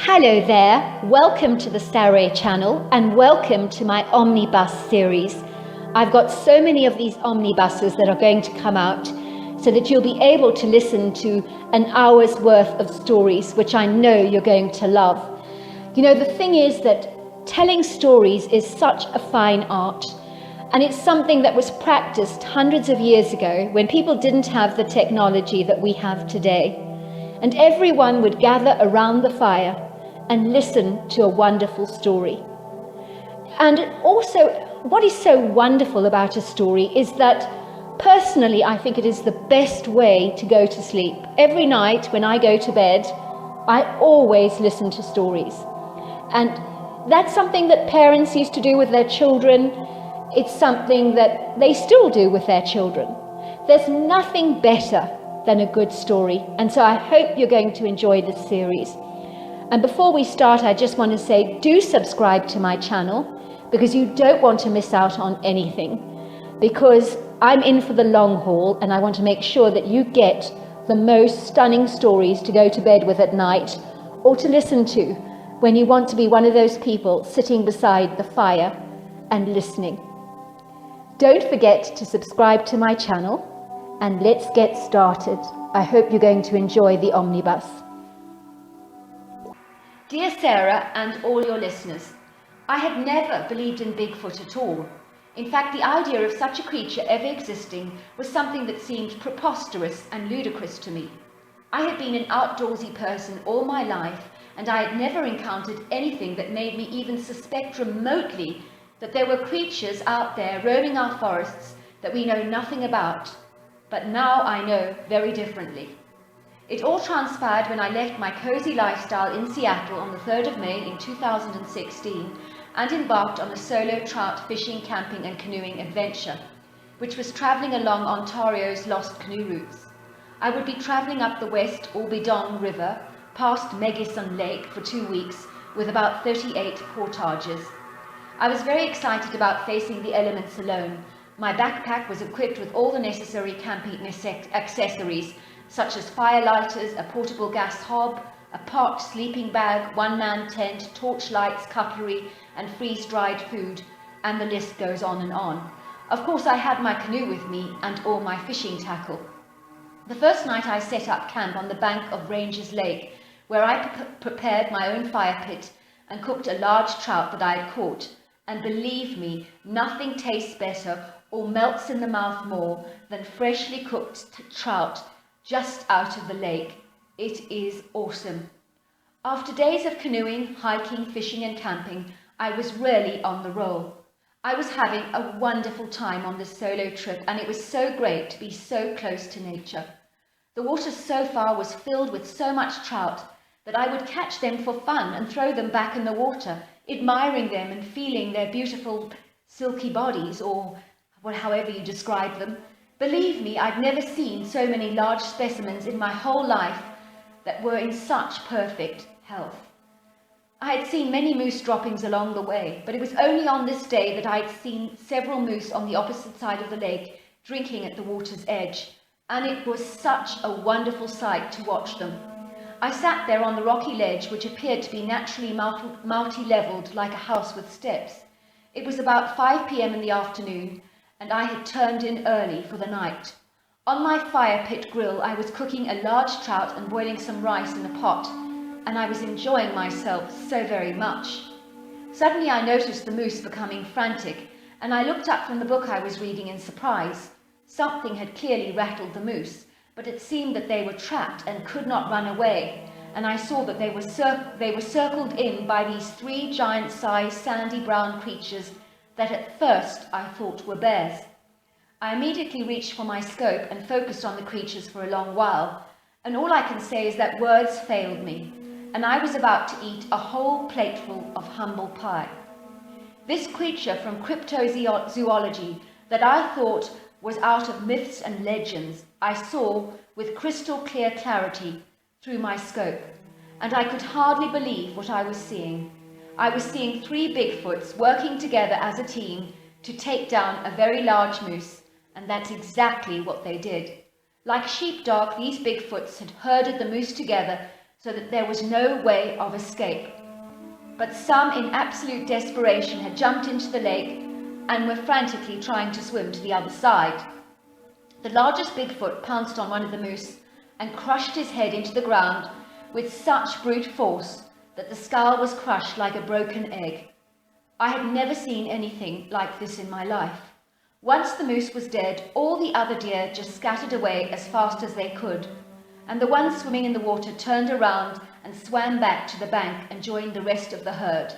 Hello there, welcome to the Saroy channel and welcome to my omnibus series. I've got so many of these omnibuses that are going to come out so that you'll be able to listen to an hour's worth of stories, which I know you're going to love. You know, the thing is that telling stories is such a fine art, and it's something that was practiced hundreds of years ago when people didn't have the technology that we have today. And everyone would gather around the fire and listen to a wonderful story. And also, what is so wonderful about a story is that personally, I think it is the best way to go to sleep. Every night when I go to bed, I always listen to stories. And that's something that parents used to do with their children. It's something that they still do with their children. There's nothing better than a good story. And so I hope you're going to enjoy this series. And before we start, I just want to say, do subscribe to my channel because you don't want to miss out on anything. Because I'm in for the long haul and I want to make sure that you get the most stunning stories to go to bed with at night or to listen to when you want to be one of those people sitting beside the fire and listening. Don't forget to subscribe to my channel and let's get started. I hope you're going to enjoy the omnibus. Dear Sarah and all your listeners, I had never believed in Bigfoot at all. In fact, the idea of such a creature ever existing was something that seemed preposterous and ludicrous to me. I had been an outdoorsy person all my life, and I had never encountered anything that made me even suspect remotely that there were creatures out there roaming our forests that we know nothing about. But now I know very differently. It all transpired when I left my cozy lifestyle in Seattle on the 3rd of May in 2016 and embarked on a solo trout fishing, camping and canoeing adventure, which was travelling along Ontario's lost canoe routes. I would be travelling up the West Orbidon River past Megison Lake for 2 weeks with about 38 portages. I was very excited about facing the elements alone. My backpack was equipped with all the necessary camping accessories such as fire lighters, a portable gas hob, a pot, sleeping bag, one-man tent, torch lights, cutlery, and freeze-dried food, and the list goes on and on. Of course, I had my canoe with me and all my fishing tackle. The first night I set up camp on the bank of Rangers Lake, where I prepared my own fire pit and cooked a large trout that I had caught. And believe me, nothing tastes better or melts in the mouth more than freshly cooked trout just out of the lake. It is awesome. After days of canoeing, hiking, fishing and camping, I was really on the roll. I was having a wonderful time on this solo trip, and it was so great to be so close to nature. The water so far was filled with so much trout that I would catch them for fun and throw them back in the water, admiring them and feeling their beautiful silky bodies, or however you describe them. Believe me, I'd never seen so many large specimens in my whole life that were in such perfect health. I had seen many moose droppings along the way, but it was only on this day that I'd seen several moose on the opposite side of the lake drinking at the water's edge, and it was such a wonderful sight to watch them. I sat there on the rocky ledge, which appeared to be naturally multi-leveled like a house with steps. It was about 5 p.m. in the afternoon, and I had turned in early for the night. On my fire pit grill, I was cooking a large trout and boiling some rice in a pot, and I was enjoying myself so very much. Suddenly I noticed the moose becoming frantic, and I looked up from the book I was reading in surprise. Something had clearly rattled the moose, but it seemed that they were trapped and could not run away, and I saw that they were circled in by these 3 giant-sized sandy brown creatures that at first I thought were bears. I immediately reached for my scope and focused on the creatures for a long while, and all I can say is that words failed me, and I was about to eat a whole plateful of humble pie. This creature from cryptozoology that I thought was out of myths and legends, I saw with crystal clear clarity through my scope, and I could hardly believe what I was seeing. I was seeing 3 Bigfoots working together as a team to take down a very large moose, and that's exactly what they did. Like sheepdog, these Bigfoots had herded the moose together so that there was no way of escape. But some, in absolute desperation, had jumped into the lake and were frantically trying to swim to the other side. The largest Bigfoot pounced on one of the moose and crushed his head into the ground with such brute force that the skull was crushed like a broken egg. I had never seen anything like this in my life. Once the moose was dead, all the other deer just scattered away as fast as they could, and the one swimming in the water turned around and swam back to the bank and joined the rest of the herd.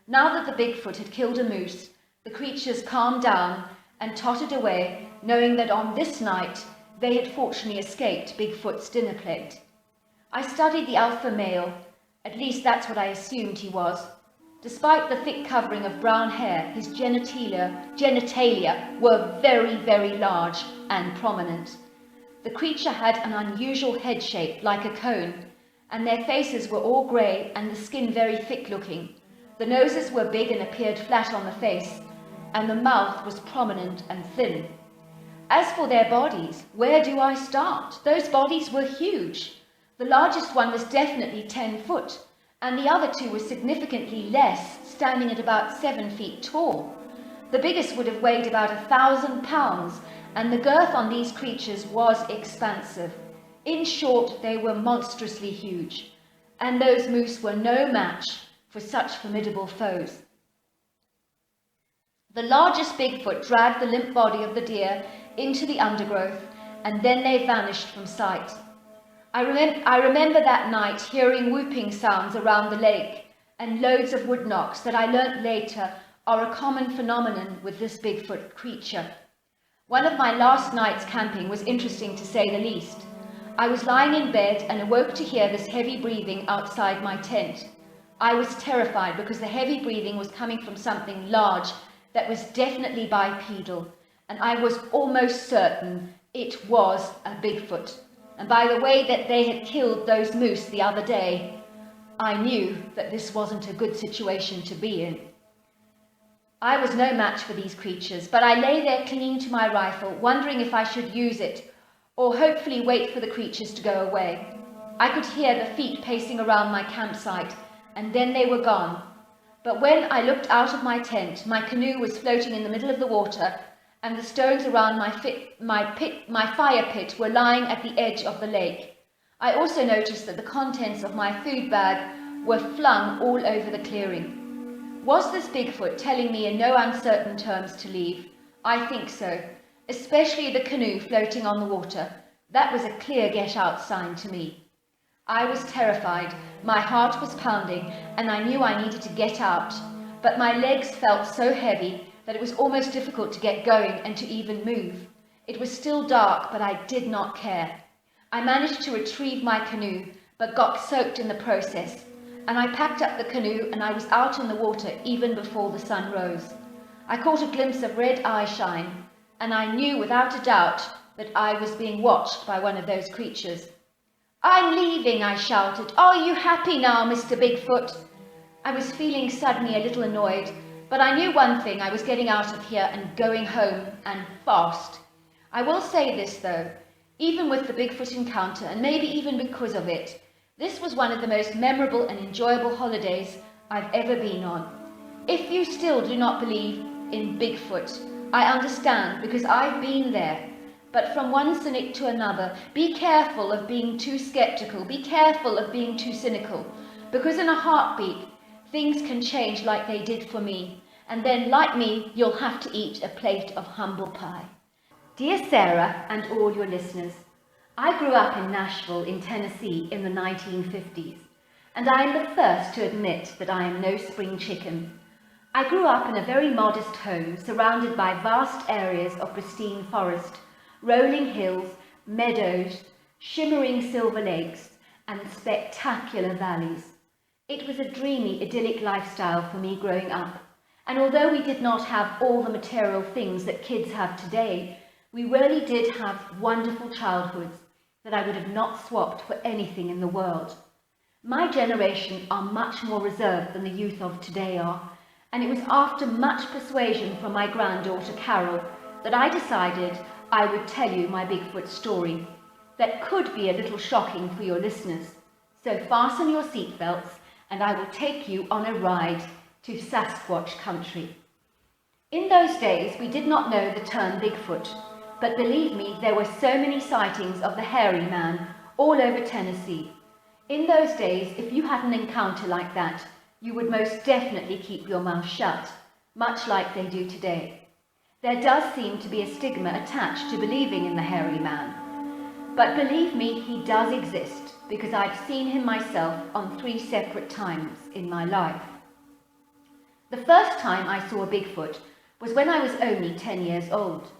Now that the Bigfoot had killed a moose, the creatures calmed down and tottered away, knowing that on this night they had fortunately escaped Bigfoot's dinner plate. I studied the alpha male, at least that's what I assumed he was. Despite the thick covering of brown hair, his genitalia were very, very large and prominent. The creature had an unusual head shape like a cone, and their faces were all grey and the skin very thick looking. The noses were big and appeared flat on the face, and the mouth was prominent and thin. As for their bodies, where do I start? Those bodies were huge. The largest one was definitely 10 foot, and the other two were significantly less, standing at about 7 feet tall. The biggest would have weighed about 1,000 pounds, and the girth on these creatures was expansive. In short, they were monstrously huge, and those moose were no match for such formidable foes. The largest Bigfoot dragged the limp body of the deer into the undergrowth, and then they vanished from sight. I remember that night hearing whooping sounds around the lake and loads of wood knocks that I learnt later are a common phenomenon with this Bigfoot creature. One of my last nights camping was interesting to say the least. I was lying in bed and awoke to hear this heavy breathing outside my tent. I was terrified because the heavy breathing was coming from something large that was definitely bipedal, and I was almost certain it was a Bigfoot. And by the way that they had killed those moose the other day, I knew that this wasn't a good situation to be in. I was no match for these creatures, but I lay there clinging to my rifle, wondering if I should use it, or hopefully wait for the creatures to go away. I could hear the feet pacing around my campsite, and then they were gone. But when I looked out of my tent, my canoe was floating in the middle of the water, and the stones around my fire pit were lying at the edge of the lake. I also noticed that the contents of my food bag were flung all over the clearing. Was this Bigfoot telling me in no uncertain terms to leave? I think so, especially the canoe floating on the water. That was a clear get-out sign to me. I was terrified, my heart was pounding, and I knew I needed to get out, but my legs felt so heavy that it was almost difficult to get going and to even move. It was still dark, but I did not care. I managed to retrieve my canoe, but got soaked in the process, and I packed up the canoe and I was out in the water even before the sun rose. I caught a glimpse of red eye shine, and I knew without a doubt that I was being watched by one of those creatures. "I'm leaving," I shouted. "Are you happy now, Mr. Bigfoot?" I was feeling suddenly a little annoyed, but I knew one thing: I was getting out of here and going home, and fast. I will say this though, even with the Bigfoot encounter, and maybe even because of it, this was one of the most memorable and enjoyable holidays I've ever been on. If you still do not believe in Bigfoot, I understand, because I've been there. But from one cynic to another, be careful of being too skeptical, be careful of being too cynical, because in a heartbeat, things can change like they did for me, and then, like me, you'll have to eat a plate of humble pie. Dear Sarah and all your listeners, I grew up in Nashville in Tennessee in the 1950s, and I am the first to admit that I am no spring chicken. I grew up in a very modest home surrounded by vast areas of pristine forest, rolling hills, meadows, shimmering silver lakes, and spectacular valleys. It was a dreamy, idyllic lifestyle for me growing up, and although we did not have all the material things that kids have today, we really did have wonderful childhoods that I would have not swapped for anything in the world. My generation are much more reserved than the youth of today are, and it was after much persuasion from my granddaughter Carol that I decided I would tell you my Bigfoot story that could be a little shocking for your listeners. So fasten your seatbelts and I will take you on a ride to Sasquatch country. In those days, we did not know the term Bigfoot, but believe me, there were so many sightings of the hairy man all over Tennessee. In those days, if you had an encounter like that, you would most definitely keep your mouth shut, much like they do today. There does seem to be a stigma attached to believing in the hairy man. But believe me, he does exist, because I've seen him myself on 3 separate times in my life. The first time I saw a Bigfoot was when I was only 10 years old.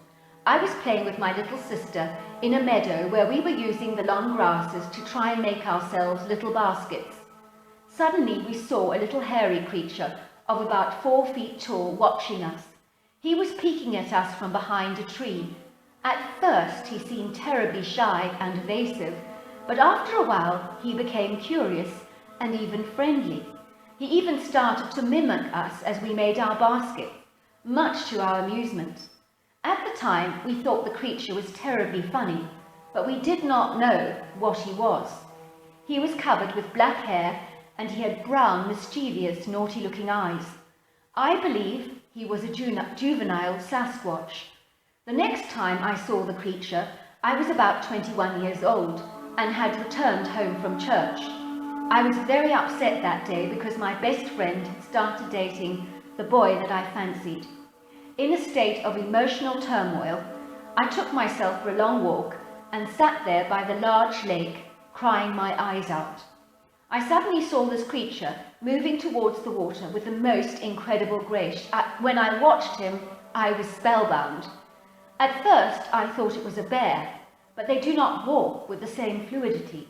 I was playing with my little sister in a meadow where we were using the long grasses to try and make ourselves little baskets. Suddenly we saw a little hairy creature of about 4 feet tall watching us. He was peeking at us from behind a tree. At first he seemed terribly shy and evasive, but after a while he became curious and even friendly. He even started to mimic us as we made our baskets, much to our amusement. At the time, we thought the creature was terribly funny, but we did not know what he was. He was covered with black hair and he had brown, mischievous, naughty-looking eyes. I believe he was a juvenile Sasquatch. The next time I saw the creature, I was about 21 years old and had returned home from church. I was very upset that day because my best friend had started dating the boy that I fancied. In a state of emotional turmoil, I took myself for a long walk and sat there by the large lake, crying my eyes out. I suddenly saw this creature moving towards the water with the most incredible grace. When I watched him, I was spellbound. At first, I thought it was a bear, but they do not walk with the same fluidity.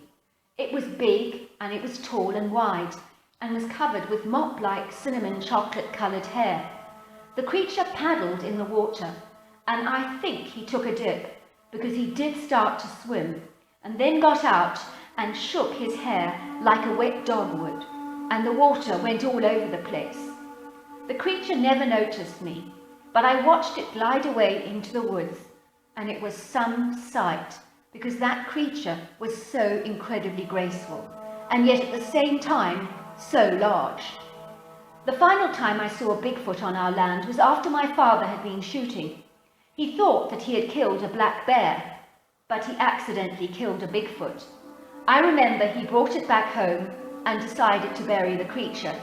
It was big and it was tall and wide and was covered with mop-like cinnamon chocolate-coloured hair. The creature paddled in the water, and I think he took a dip because he did start to swim and then got out and shook his hair like a wet dog would, and the water went all over the place. The creature never noticed me, but I watched it glide away into the woods, and it was some sight because that creature was so incredibly graceful and yet at the same time so large. The final time I saw a Bigfoot on our land was after my father had been shooting. He thought that he had killed a black bear, but he accidentally killed a Bigfoot. I remember he brought it back home and decided to bury the creature.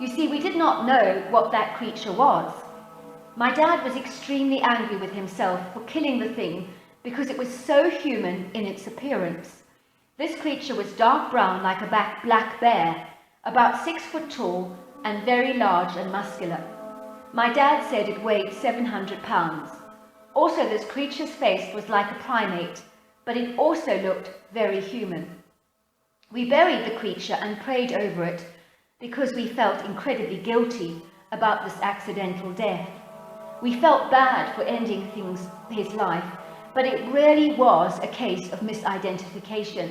You see, we did not know what that creature was. My dad was extremely angry with himself for killing the thing because it was so human in its appearance. This creature was dark brown like a black bear, about 6 foot tall and very large and muscular. My dad said it weighed 700 pounds. Also, this creature's face was like a primate, but it also looked very human. We buried the creature and prayed over it because we felt incredibly guilty about this accidental death. We felt bad for ending his life, but it really was a case of misidentification.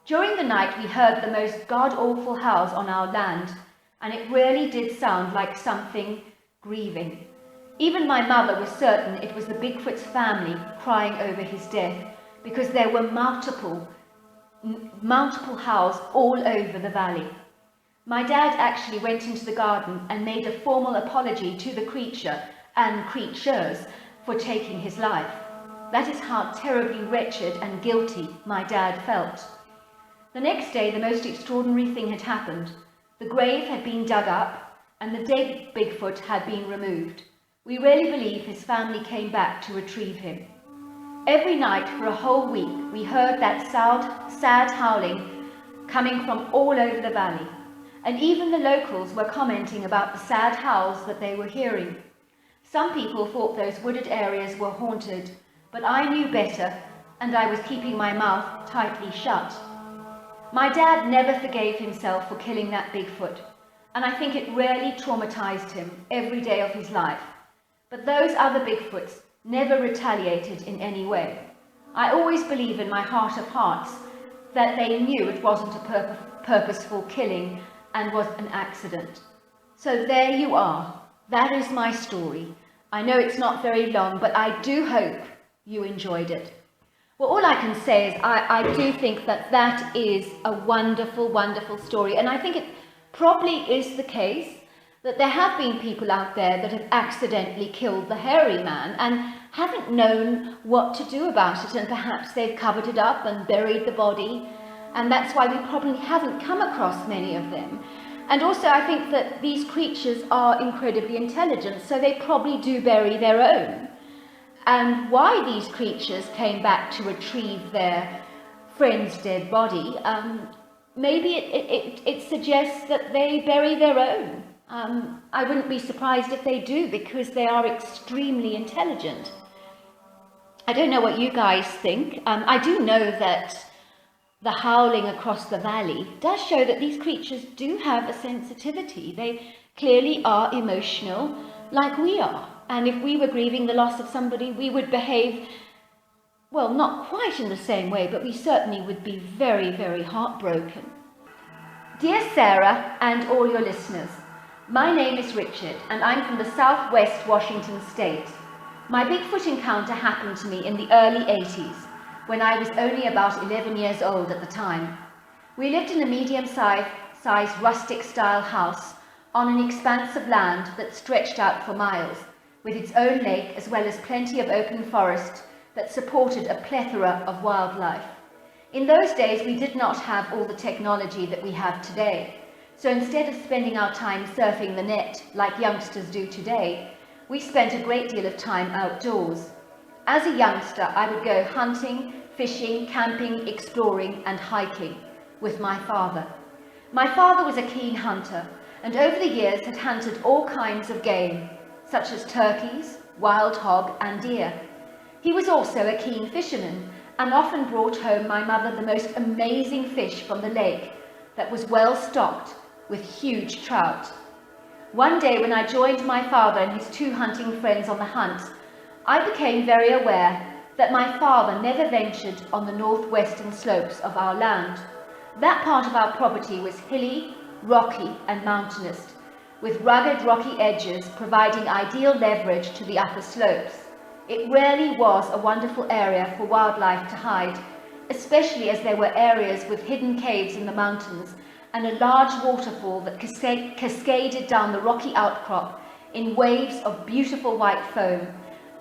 During the night, we heard the most god-awful howls on our land, and it really did sound like something grieving. Even my mother was certain it was the Bigfoot's family crying over his death because there were multiple howls all over the valley. My dad actually went into the garden and made a formal apology to the creature and creatures for taking his life. That is how terribly wretched and guilty my dad felt. The next day, the most extraordinary thing had happened. The grave had been dug up and the dead Bigfoot had been removed. We really believe his family came back to retrieve him. Every night for a whole week, we heard that sad howling coming from all over the valley. And even the locals were commenting about the sad howls that they were hearing. Some people thought those wooded areas were haunted, but I knew better, and I was keeping my mouth tightly shut. My dad never forgave himself for killing that Bigfoot, and I think it really traumatized him every day of his life. But those other Bigfoots never retaliated in any way. I always believe in my heart of hearts that they knew it wasn't a purposeful killing and was an accident. So there you are. That is my story. I know it's not very long, but I do hope you enjoyed it. Well, all I can say is I do think that that is a wonderful, wonderful story. And I think it probably is the case that there have been people out there that have accidentally killed the hairy man and haven't known what to do about it. And perhaps they've covered it up and buried the body. And that's why we probably haven't come across many of them. And also I think that these creatures are incredibly intelligent, so they probably do bury their own. And why these creatures came back to retrieve their friend's dead body, maybe it suggests that they bury their own. I wouldn't be surprised if they do, because they are extremely intelligent. I don't know what you guys think. I do know that the howling across the valley does show that these creatures do have a sensitivity. They clearly are emotional, like we are. And if we were grieving the loss of somebody, we would behave, well, not quite in the same way, but we certainly would be very, very heartbroken. Dear Sarah and all your listeners, my name is Richard, and I'm from the southwest Washington state. My Bigfoot encounter happened to me in the early 80s, when I was only about 11 years old at the time. We lived in a medium-sized rustic-style house on an expanse of land that stretched out for miles, with its own lake as well as plenty of open forest that supported a plethora of wildlife. In those days, we did not have all the technology that we have today. So instead of spending our time surfing the net like youngsters do today, we spent a great deal of time outdoors. As a youngster, I would go hunting, fishing, camping, exploring, and hiking with my father. My father was a keen hunter, and over the years had hunted all kinds of game, such as turkeys, wild hog, and deer. He was also a keen fisherman, and often brought home my mother the most amazing fish from the lake that was well stocked with huge trout. One day when I joined my father and his 2 hunting friends on the hunt, I became very aware that my father never ventured on the northwestern slopes of our land. That part of our property was hilly, rocky, and mountainous, with rugged rocky edges providing ideal leverage to the upper slopes. It really was a wonderful area for wildlife to hide, especially as there were areas with hidden caves in the mountains and a large waterfall that cascaded down the rocky outcrop in waves of beautiful white foam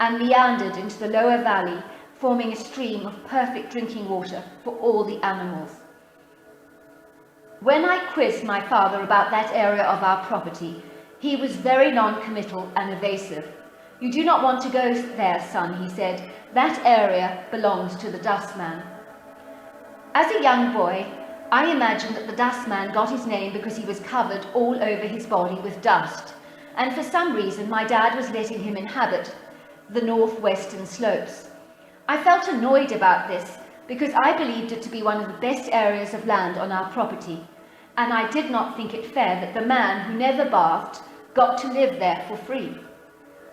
and meandered into the lower valley, forming a stream of perfect drinking water for all the animals. When I quizzed my father about that area of our property, he was very non-committal and evasive. "You do not want to go there, son," he said. "That area belongs to the Dustman." As a young boy, I imagined that the Dustman got his name because he was covered all over his body with dust, and for some reason my dad was letting him inhabit the northwestern slopes. I felt annoyed about this because I believed it to be one of the best areas of land on our property, and I did not think it fair that the man who never bathed got to live there for free.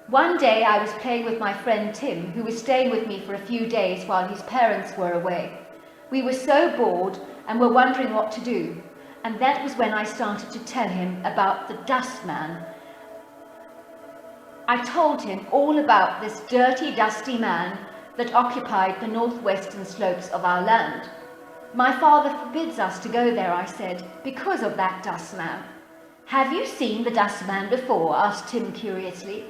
One day I was playing with my friend Tim, who was staying with me for a few days while his parents were away. We were so bored and were wondering what to do, and that was when I started to tell him about the Dustman. I told him all about this dirty, dusty man that occupied the northwestern slopes of our land. "My father forbids us to go there," I said, "because of that Dustman." "Have you seen the Dustman before?" asked Tim curiously.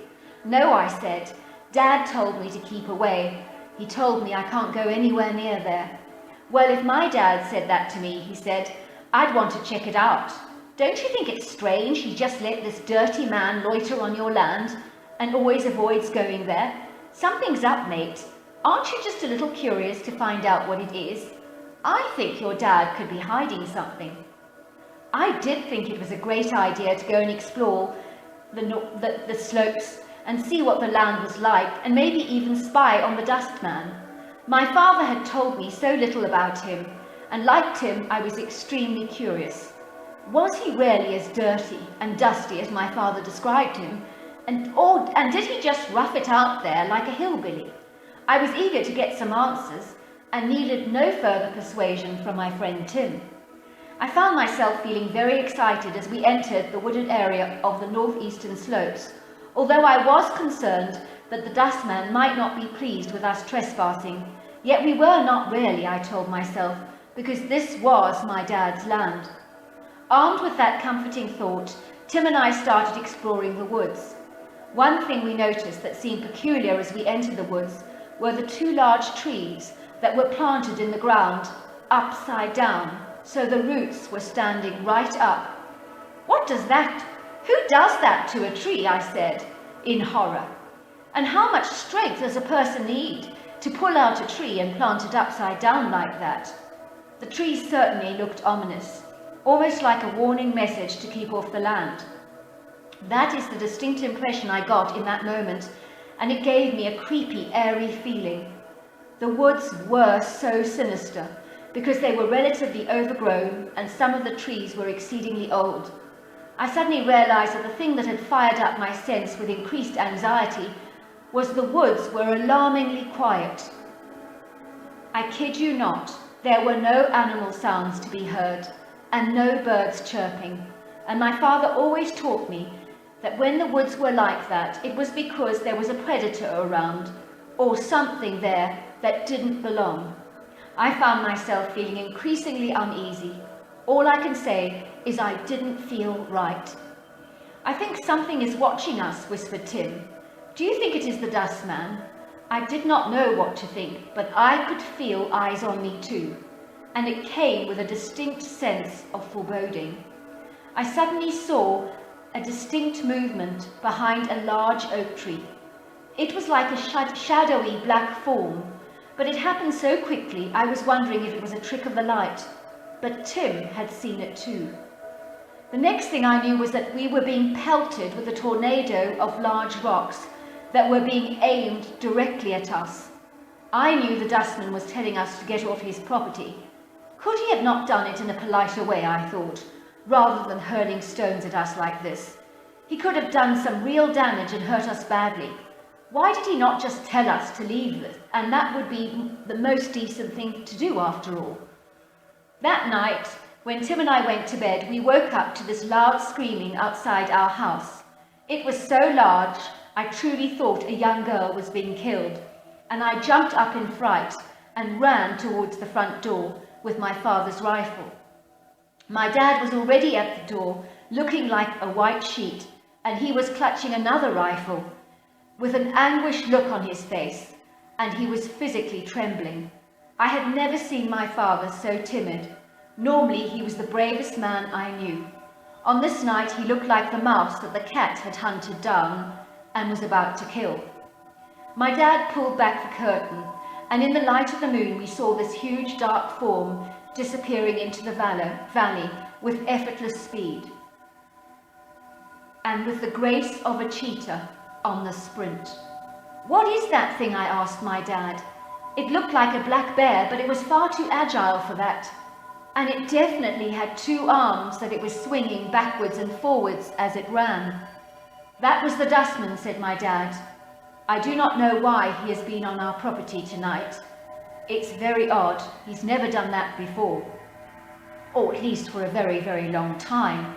"No," I said. "Dad told me to keep away. He told me I can't go anywhere near there." "Well, if my dad said that to me," he said, "I'd want to check it out. Don't you think it's strange he just let this dirty man loiter on your land and always avoids going there? Something's up, mate. Aren't you just a little curious to find out what it is? I think your dad could be hiding something." I did think it was a great idea to go and explore the slopes and see what the land was like, and maybe even spy on the Dustman. My father had told me so little about him, and like Tim, I was extremely curious. Was he really as dirty and dusty as my father described him? And did he just rough it out there like a hillbilly? I was eager to get some answers and needed no further persuasion from my friend Tim. I found myself feeling very excited as we entered the wooded area of the northeastern slopes, although I was concerned that the Dustman might not be pleased with us trespassing, Yet we were not really, I told myself, because this was my dad's land. Armed with that comforting thought, Tim and I started exploring the woods. One thing we noticed that seemed peculiar as we entered the woods were the 2 large trees that were planted in the ground, upside down, so the roots were standing right up. "What does that? Who does that to a tree?" I said, in horror. "And how much strength does a person need to pull out a tree and plant it upside down like that?" The trees certainly looked ominous, almost like a warning message to keep off the land. That is the distinct impression I got in that moment, and it gave me a creepy, airy feeling. The woods were so sinister because they were relatively overgrown and some of the trees were exceedingly old. I suddenly realized that the thing that had fired up my sense with increased anxiety was the woods were alarmingly quiet. I kid you not, there were no animal sounds to be heard and no birds chirping, and my father always taught me that when the woods were like that, it was because there was a predator around or something there that didn't belong. I found myself feeling increasingly uneasy. All I can say is I didn't feel right. "I think something is watching us," whispered Tim. "Do you think it is the dust man?" I did not know what to think, but I could feel eyes on me too, and it came with a distinct sense of foreboding. I suddenly saw a distinct movement behind a large oak tree. It was like a shadowy black form, but it happened so quickly I was wondering if it was a trick of the light. But Tim had seen it too. The next thing I knew was that we were being pelted with a tornado of large rocks that were being aimed directly at us. I knew the dustman was telling us to get off his property. Could he have not done it in a politer way, I thought, rather than hurling stones at us like this? He could have done some real damage and hurt us badly. Why did he not just tell us to leave this? And that would be the most decent thing to do after all. That night, when Tim and I went to bed, we woke up to this loud screaming outside our house. It was so large, I truly thought a young girl was being killed, and I jumped up in fright and ran towards the front door with my father's rifle. My dad was already at the door, looking like a white sheet, and he was clutching another rifle with an anguished look on his face, and he was physically trembling. I had never seen my father so timid. Normally he was the bravest man I knew. On this night he looked like the mouse that the cat had hunted down and was about to kill. My dad pulled back the curtain, and in the light of the moon we saw this huge dark form disappearing into the valley with effortless speed, and with the grace of a cheetah on the sprint. "What is that thing?" I asked my dad. It looked like a black bear, but it was far too agile for that, and it definitely had 2 arms that it was swinging backwards and forwards as it ran. "That was the dustman," said my dad. "I do not know why he has been on our property tonight. It's very odd. He's never done that before, or at least for a very, very long time."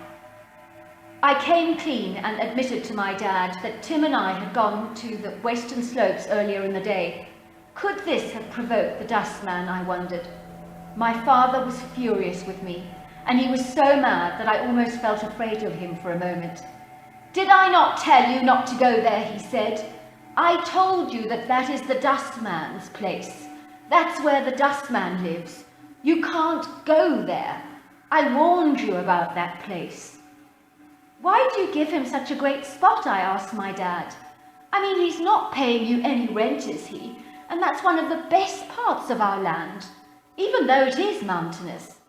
I came clean and admitted to my dad that Tim and I had gone to the western slopes earlier in the day. Could this have provoked the dustman, I wondered. My father was furious with me, and he was so mad that I almost felt afraid of him for a moment. "Did I not tell you not to go there?" he said. "I told you that that is the dustman's place. That's where the dustman lives. You can't go there. I warned you about that place." "Why do you give him such a great spot?" I asked my dad. "I mean, he's not paying you any rent, is he? And that's one of the best parts of our land, even though it is mountainous."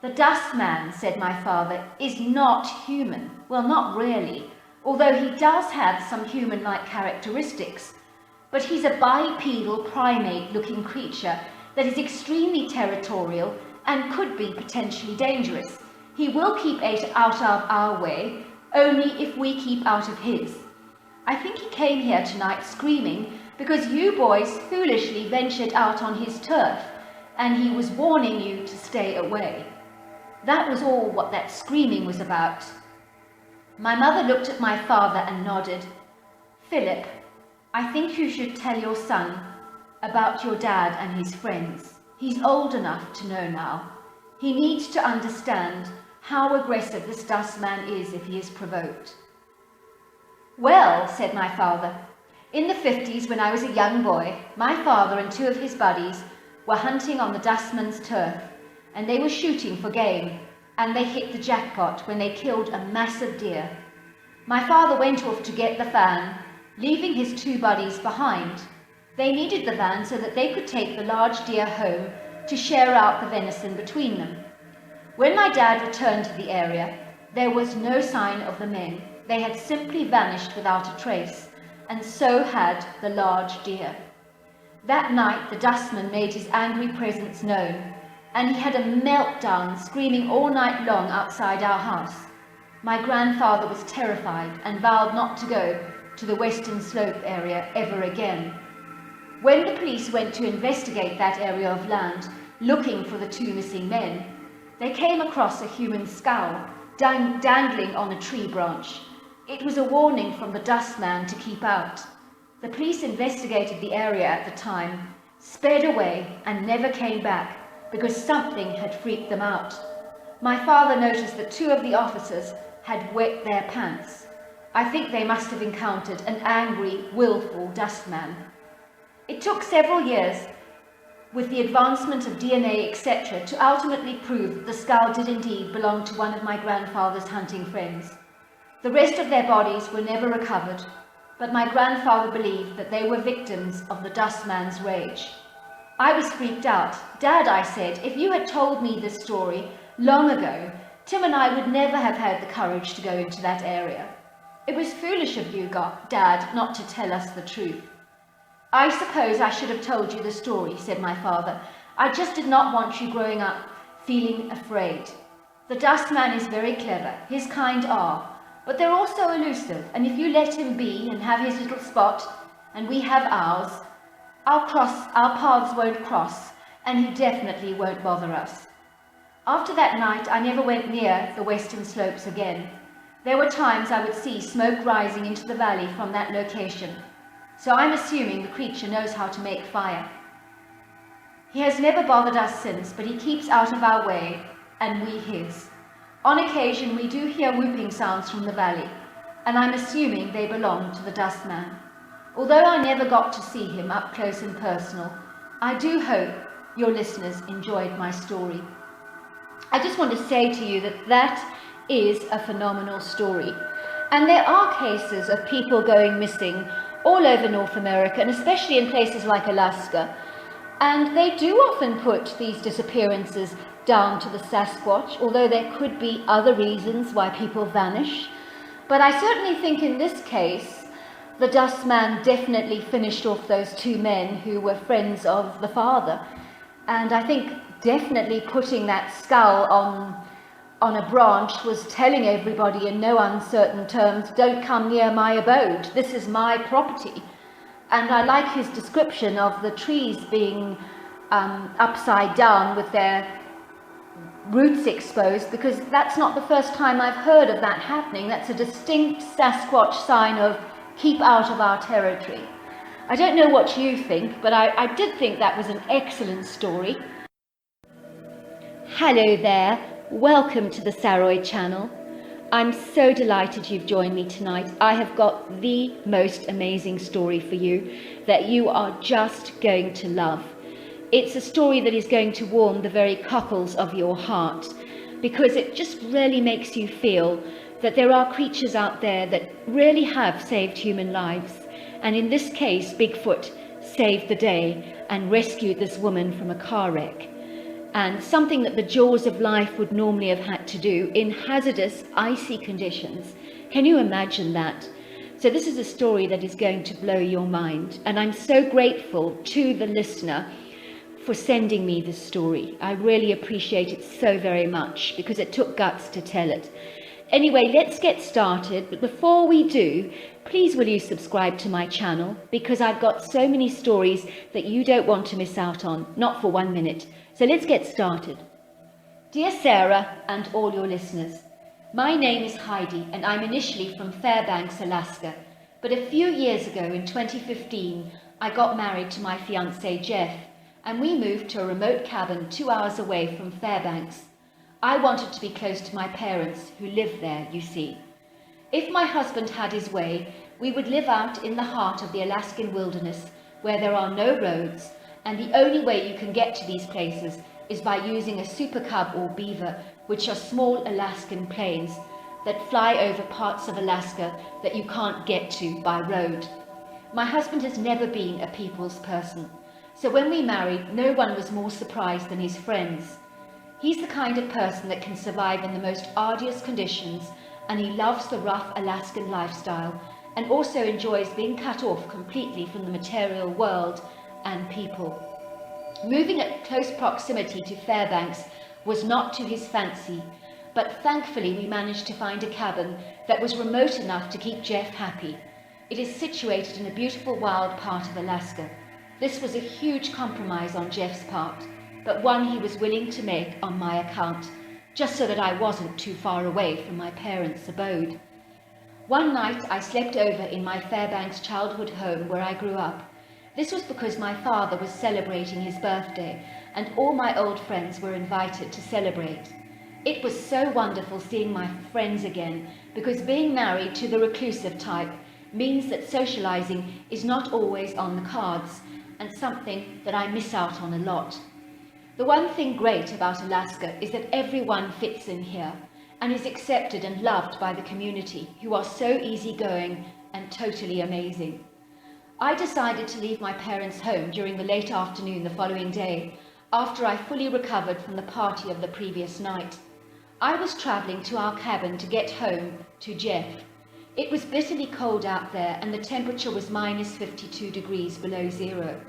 "The dustman," said my father, "is not human. Well, not really, although he does have some human-like characteristics. But he's a bipedal primate-looking creature that is extremely territorial and could be potentially dangerous. He will keep out of our way, only if we keep out of his. I think he came here tonight screaming because you boys foolishly ventured out on his turf, and he was warning you to stay away. That was all what that screaming was about." My mother looked at my father and nodded. "Philip, I think you should tell your son about your dad and his friends. He's old enough to know now. He needs to understand how aggressive this dustman is if he is provoked. Well, said my father, in the 50s when I was a young boy, my father and 2 of his buddies were hunting on the dustman's turf, and they were shooting for game, and they hit the jackpot when they killed a massive deer. My father went off to get the van, leaving his 2 buddies behind. They needed the van so that they could take the large deer home to share out the venison between them. When my dad returned to the area, there was no sign of the men. They had simply vanished without a trace, and so had the large deer. That night the dustman made his angry presence known, and he had a meltdown, screaming all night long outside our house. My grandfather was terrified and vowed not to go to the Western Slope area ever again. When the police went to investigate that area of land, looking for the 2 missing men, they came across a human skull dangling on a tree branch. It was a warning from the dustman to keep out. The police investigated the area at the time, sped away and never came back because something had freaked them out. My father noticed that 2 of the officers had wet their pants. I think they must have encountered an angry, willful dustman. It took several years, with the advancement of DNA, etc., to ultimately prove that the skull did indeed belong to one of my grandfather's hunting friends. The rest of their bodies were never recovered, but my grandfather believed that they were victims of the dustman's rage. I was freaked out. Dad, I said, if you had told me this story long ago, Tim and I would never have had the courage to go into that area. It was foolish of you, Dad, not to tell us the truth. I suppose I should have told you the story, said my father. I just did not want you growing up feeling afraid. The dustman is very clever, his kind are, but they're also elusive, and if you let him be and have his little spot, and we have ours, our paths won't cross, and he definitely won't bother us. After that night, I never went near the Western Slopes again. There were times I would see smoke rising into the valley from that location, so I'm assuming the creature knows how to make fire. He has never bothered us since, but he keeps out of our way, and we his. On occasion, we do hear whooping sounds from the valley, and I'm assuming they belong to the dustman. Although I never got to see him up close and personal, I do hope your listeners enjoyed my story. I just want to say to you that that is a phenomenal story. And there are cases of people going missing all over North America, and especially in places like Alaska. And they do often put these disappearances down to the Sasquatch, although there could be other reasons why people vanish. But I certainly think in this case, the dustman definitely finished off those 2 men who were friends of the father. And I think definitely putting that skull on a branch was telling everybody in no uncertain terms, don't come near my abode, this is my property. And I like his description of the trees being upside down with their roots exposed, because that's not the first time I've heard of that happening. That's a distinct Sasquatch sign of keep out of our territory. I don't know what you think, but I did think that was an excellent story. Hello there, welcome to the Saroy channel. I'm so delighted you've joined me tonight. I have got the most amazing story for you that you are just going to love. It's a story that is going to warm the very cockles of your heart, because it just really makes you feel that there are creatures out there that really have saved human lives. And in this case, Bigfoot saved the day and rescued this woman from a car wreck. And something that the jaws of life would normally have had to do in hazardous, icy conditions. Can you imagine that? So this is a story that is going to blow your mind. And I'm so grateful to the listener for sending me this story. I really appreciate it so very much, because it took guts to tell it. Anyway, let's get started. But before we do, please will you subscribe to my channel, because I've got so many stories that you don't want to miss out on, not for 1 minute. So let's get started. Dear Sarah and all your listeners, my name is Heidi and I'm initially from Fairbanks, Alaska. But a few years ago in 2015, I got married to my fiancé Jeff, and we moved to a remote cabin 2 hours away from Fairbanks. I wanted to be close to my parents, who lived there, you see. If my husband had his way, we would live out in the heart of the Alaskan wilderness, where there are no roads, and the only way you can get to these places is by using a super cub or beaver, which are small Alaskan planes that fly over parts of Alaska that you can't get to by road. My husband has never been a people's person, so when we married, no one was more surprised than his friends. He's the kind of person that can survive in the most arduous conditions, and he loves the rough Alaskan lifestyle and also enjoys being cut off completely from the material world and people. Moving at close proximity to Fairbanks was not to his fancy, but thankfully we managed to find a cabin that was remote enough to keep Jeff happy. It is situated in a beautiful wild part of Alaska. This was a huge compromise on Jeff's part, but one he was willing to make on my account, just so that I wasn't too far away from my parents' abode. One night I slept over in my Fairbanks childhood home where I grew up. This was because my father was celebrating his birthday, and all my old friends were invited to celebrate. It was so wonderful seeing my friends again, because being married to the reclusive type means that socializing is not always on the cards, and something that I miss out on a lot. The one thing great about Alaska is that everyone fits in here and is accepted and loved by the community, who are so easygoing and totally amazing. I decided to leave my parents' home during the late afternoon the following day, after I fully recovered from the party of the previous night. I was traveling to our cabin to get home to Jeff. It was bitterly cold out there, and the temperature was -52 degrees below zero.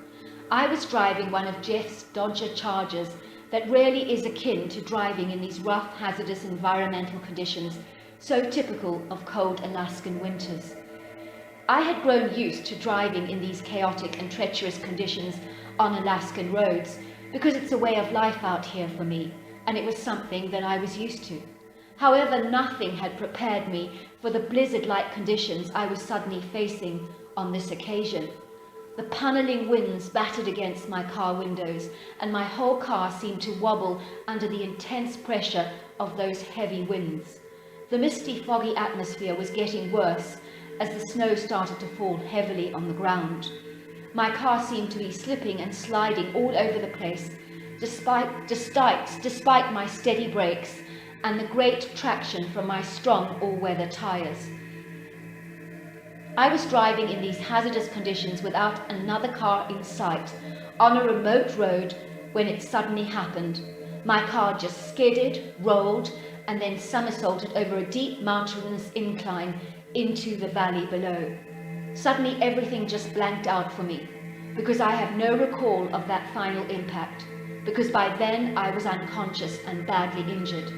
I was driving one of Jeff's Dodge Chargers that really is akin to driving in these rough, hazardous environmental conditions, so typical of cold Alaskan winters. I had grown used to driving in these chaotic and treacherous conditions on Alaskan roads, because it's a way of life out here for me, and it was something that I was used to. However, nothing had prepared me for the blizzard-like conditions I was suddenly facing on this occasion. The punneling winds battered against my car windows, and my whole car seemed to wobble under the intense pressure of those heavy winds. The misty, foggy atmosphere was getting worse as the snow started to fall heavily on the ground. My car seemed to be slipping and sliding all over the place, despite my steady brakes and the great traction from my strong all-weather tires. I was driving in these hazardous conditions without another car in sight on a remote road when it suddenly happened. My car just skidded, rolled, and then somersaulted over a deep mountainous incline into the valley below. Suddenly everything just blanked out for me, because I have no recall of that final impact, because by then I was unconscious and badly injured.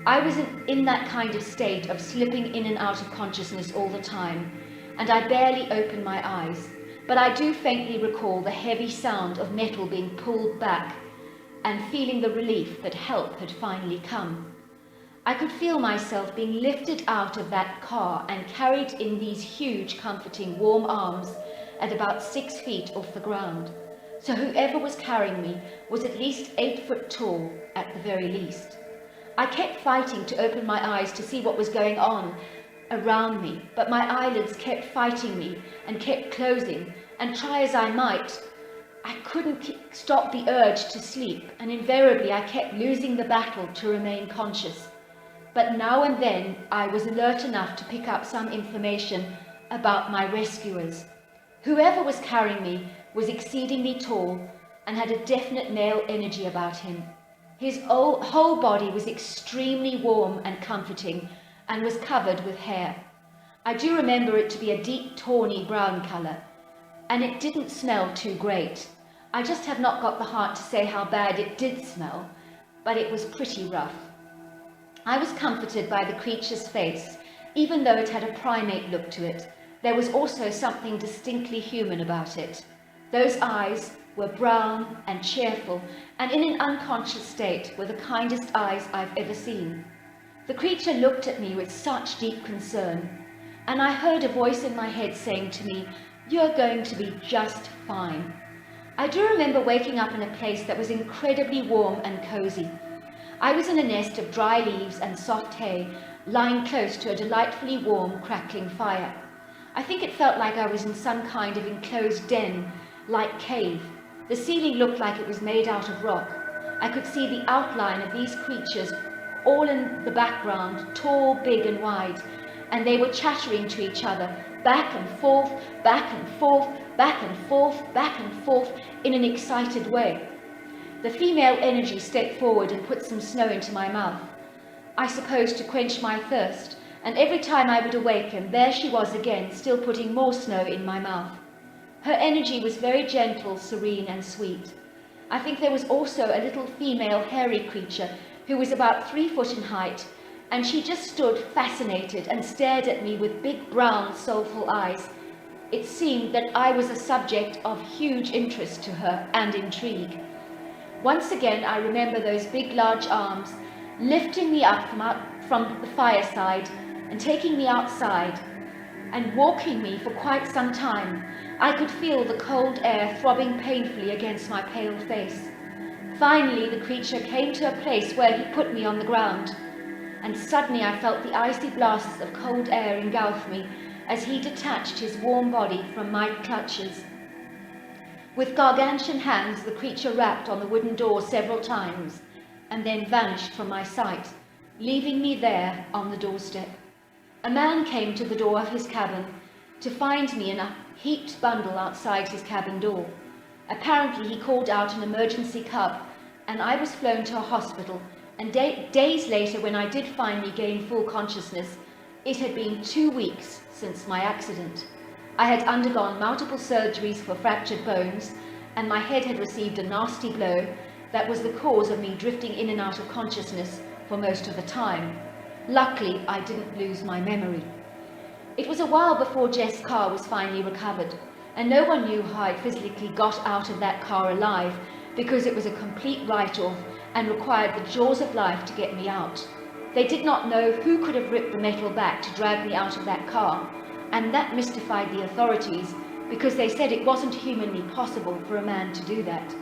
I was in that kind of state of slipping in and out of consciousness all the time, and I barely opened my eyes, but I do faintly recall the heavy sound of metal being pulled back and feeling the relief that help had finally come. I could feel myself being lifted out of that car and carried in these huge, comforting, warm arms at about 6 feet off the ground. So whoever was carrying me was at least 8 foot tall at the very least. I kept fighting to open my eyes to see what was going on around me, but my eyelids kept fighting me and kept closing, and try as I might, I couldn't stop the urge to sleep, and invariably I kept losing the battle to remain conscious. But now and then I was alert enough to pick up some information about my rescuers. Whoever was carrying me was exceedingly tall and had a definite male energy about him. His whole body was extremely warm and comforting and was covered with hair. I do remember it to be a deep tawny brown colour, and it didn't smell too great. I just have not got the heart to say how bad it did smell, but it was pretty rough. I was comforted by the creature's face, even though it had a primate look to it. There was also something distinctly human about it. Those eyes were brown and cheerful, and in an unconscious state were the kindest eyes I've ever seen. The creature looked at me with such deep concern, and I heard a voice in my head saying to me, You're going to be just fine. I do remember waking up in a place that was incredibly warm and cozy. I was in a nest of dry leaves and soft hay, lying close to a delightfully warm, crackling fire. I think it felt like I was in some kind of enclosed den, like cave. The ceiling looked like it was made out of rock. I could see the outline of these creatures all in the background, tall, big and wide, and they were chattering to each other, back and forth, back and forth, back and forth, back and forth, in an excited way. The female energy stepped forward and put some snow into my mouth, I suppose to quench my thirst, and every time I would awaken, there she was again, still putting more snow in my mouth. Her energy was very gentle, serene and sweet. I think there was also a little female hairy creature who was about 3 foot in height, and she just stood fascinated and stared at me with big brown soulful eyes. It seemed that I was a subject of huge interest to her and intrigue. Once again I remember those big large arms lifting me up from the fireside and taking me outside and walking me for quite some time. I could feel the cold air throbbing painfully against my pale face. Finally the creature came to a place where he put me on the ground, and suddenly I felt the icy blasts of cold air engulf me as he detached his warm body from my clutches. With gargantuan hands the creature rapped on the wooden door several times and then vanished from my sight, leaving me there on the doorstep. A man came to the door of his cabin to find me in a heaped bundle outside his cabin door. Apparently he called out an emergency cub, and I was flown to a hospital, and days later, when I did finally gain full consciousness, it had been 2 weeks since my accident. I had undergone multiple surgeries for fractured bones, and my head had received a nasty blow that was the cause of me drifting in and out of consciousness for most of the time. Luckily, I didn't lose my memory. It was a while before Jeff's car was finally recovered, and no one knew how I physically got out of that car alive, because it was a complete write-off and required the jaws of life to get me out. They did not know who could have ripped the metal back to drag me out of that car, and that mystified the authorities, because they said it wasn't humanly possible for a man to do that.